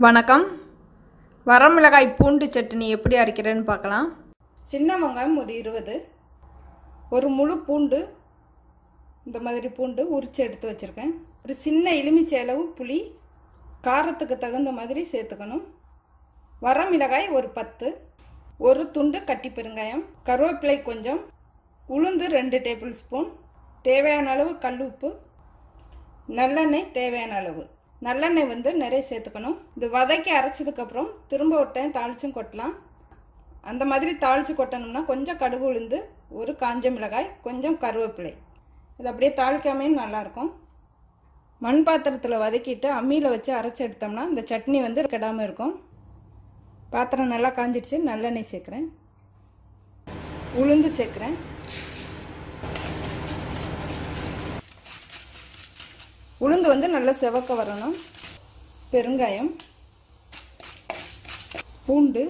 வணக்கம். வரமிளகாய் பூண்டு சட்னி எப்படி அரைக்கிறேன்னு பார்க்கலாம். சின்ன வெங்காயம் ஒரு 20, ஒரு முழு பூண்டு இந்த மாதிரி பூண்டு உரித்து எடுத்து வச்சுருக்கேன். ஒரு சின்ன எலுமிச்சை அளவு புளி காரத்துக்கு தகுந்த மாதிரி சேர்த்துக்கணும். வரமிளகாய் ஒரு 10, ஒரு துண்டு கட்டி பெருங்காயம், கருவேப்பிலை கொஞ்சம், உளுந்து 2 டேபிள் ஸ்பூன், தேவையான அளவு கல் உப்பு, நல்லெண்ணெய் தேவையான அளவு. நல்லெண்ணெய் நிறைய சேர்த்துக்கணும். இது வதக்கி அரைச்சதுக்கப்புறம் திரும்ப ஒரு டைம் தாளிச்சும் கொட்டலாம். அந்த மாதிரி தாளித்து கொட்டணும்னா கொஞ்சம் கடுகு உளுந்து, ஒரு காஞ்ச மிளகாய், கொஞ்சம் கருவேப்பிலை. இது அப்படியே தாளிக்காமே நல்லாயிருக்கும். மண் பாத்திரத்தில் வதக்கிட்டு அம்மியில் வச்சு அரைச்சி எடுத்தோம்னா இந்த சட்னி கெடாமல் இருக்கும். பாத்திரம் நல்லா காஞ்சிடுச்சு. நல்லெண்ணெய் சேர்க்குறேன், உளுந்து சேர்க்குறேன், உளுந்து நல்லா செவக்க வரணும். பெருங்காயம், பூண்டு,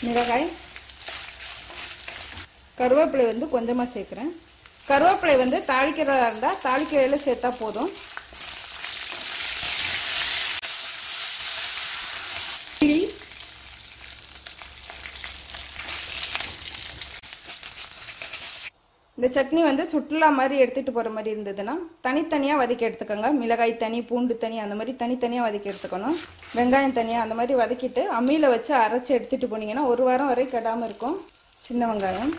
மிளகாய், கருவேப்பிலை கொஞ்சமாக சேர்க்குறேன். கருவேப்பிலை தாளிக்கிறதா இருந்தால் தாளிக்கையில சேர்த்தா போதும். கிளி, இந்த சட்னி சுற்றுலா மாதிரி எடுத்துகிட்டு போகிற மாதிரி இருந்ததுன்னா தனித்தனியாக வதக்கி எடுத்துக்கோங்க. மிளகாய் தனி, பூண்டு தனி, அந்த மாதிரி தனித்தனியாக வதக்கி எடுத்துக்கணும். வெங்காயம் தனியாக அந்த மாதிரி வதக்கிட்டு அம்மியில் வச்சு அரைச்சி எடுத்துகிட்டு போனீங்கன்னா ஒரு வாரம் வரை கெடாமல் இருக்கும். சின்ன வெங்காயம்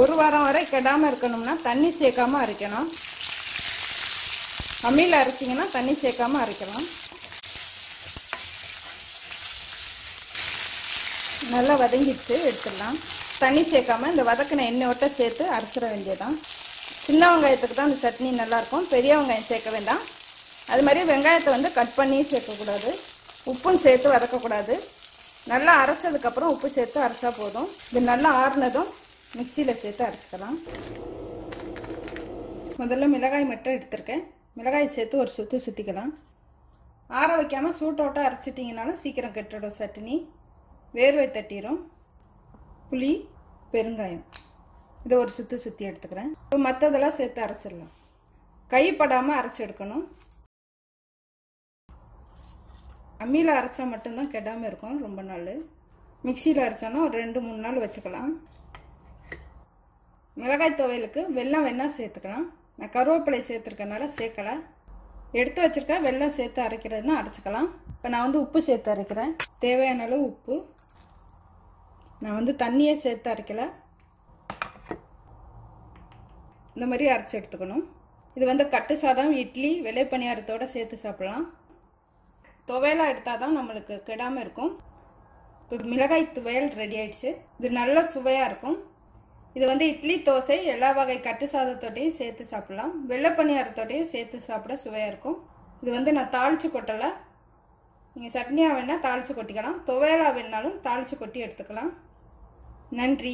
ஒரு வாரம் வரை கெடாமல் இருக்கணும்னா தண்ணி சேர்க்காமல் அரைக்கணும். அம்மியில் அரைச்சிங்கன்னா தண்ணி சேர்க்காமல் அரைக்கலாம். நல்லா வதங்கிடுச்சு, எடுத்துடலாம். தண்ணி சேர்க்காம இந்த வதக்கின எண்ணெயோட்ட சேர்த்து அரைச்சிட வேண்டியதான். சின்ன வெங்காயத்துக்கு தான் இந்த சட்னி நல்லாயிருக்கும். பெரிய வெங்காயம் சேர்க்க வேண்டாம். அது மாதிரி வெங்காயத்தை கட் பண்ணி சேர்க்கக்கூடாது. உப்பும் சேர்த்து வதக்கக்கூடாது. நல்லா அரைச்சதுக்கப்புறம் உப்பு சேர்த்து அரைச்சா போதும். இது நல்லா ஆறுனதும் மிக்சியில் சேர்த்து அரைச்சிக்கலாம். முதல்ல மிளகாய் மட்டும் எடுத்துருக்கேன். மிளகாய் சேர்த்து ஒரு சுற்றி சுற்றிக்கலாம். ஆற வைக்காமல் சூட்டோட்ட அரைச்சிட்டிங்கனாலும் சீக்கிரம் கெட்டுடும் சட்னி. வேர்வை தட்டிடும். புளி, பெருங்காயம் இதை ஒரு சுற்றி எடுத்துக்கிறேன். இப்போ மற்றதெல்லாம் சேர்த்து அரைச்சிடலாம். கைப்படாமல் அரைச்சி எடுக்கணும். அம்மியில் அரைச்சா மட்டும்தான் கெடாமல் இருக்கும் ரொம்ப நாள். மிக்சியில் அரைச்சோன்னா ஒரு 2-3 நாள் வச்சுக்கலாம். மிளகாய் துவையலுக்கு வெல்லம் வேணால் சேர்த்துக்கலாம். நான் கருவேப்பிலை சேர்த்துருக்கனால சேர்க்கலை. எடுத்து வச்சுருக்கேன். வெல்லம் சேர்த்து அரைக்கிறதுனா அரைச்சிக்கலாம். இப்போ நான் உப்பு சேர்த்து அரைக்கிறேன். தேவையான அளவு உப்பு. நான் தண்ணியே சேர்த்து அரைக்கலை. இந்த மாதிரி அரைச்சி எடுத்துக்கணும். இது கட்டு சாதம், இட்லி, வெள்ளைப்பணியாரத்தோடு சேர்த்து சாப்பிடலாம். துவையலாக எடுத்தால் தான் நம்மளுக்கு கெடாமல் இருக்கும். இப்போ மிளகாய் துவையல் ரெடி ஆயிடுச்சு. இது நல்ல சுவையாக இருக்கும். இது இட்லி, தோசை, எல்லா வகை கட்டு சாதத்தோடையும் சேர்த்து சாப்பிடலாம். வெள்ளைப்பணியாரத்தோடையும் சேர்த்து சாப்பிட சுவையாக இருக்கும். இது நான் தாளித்து கொட்டலை. நீங்கள் சட்னியாக வேணால் தாளித்து கொட்டிக்கலாம். துவையலாக வேணாலும் தாளித்து கொட்டி எடுத்துக்கலாம். நன்றி.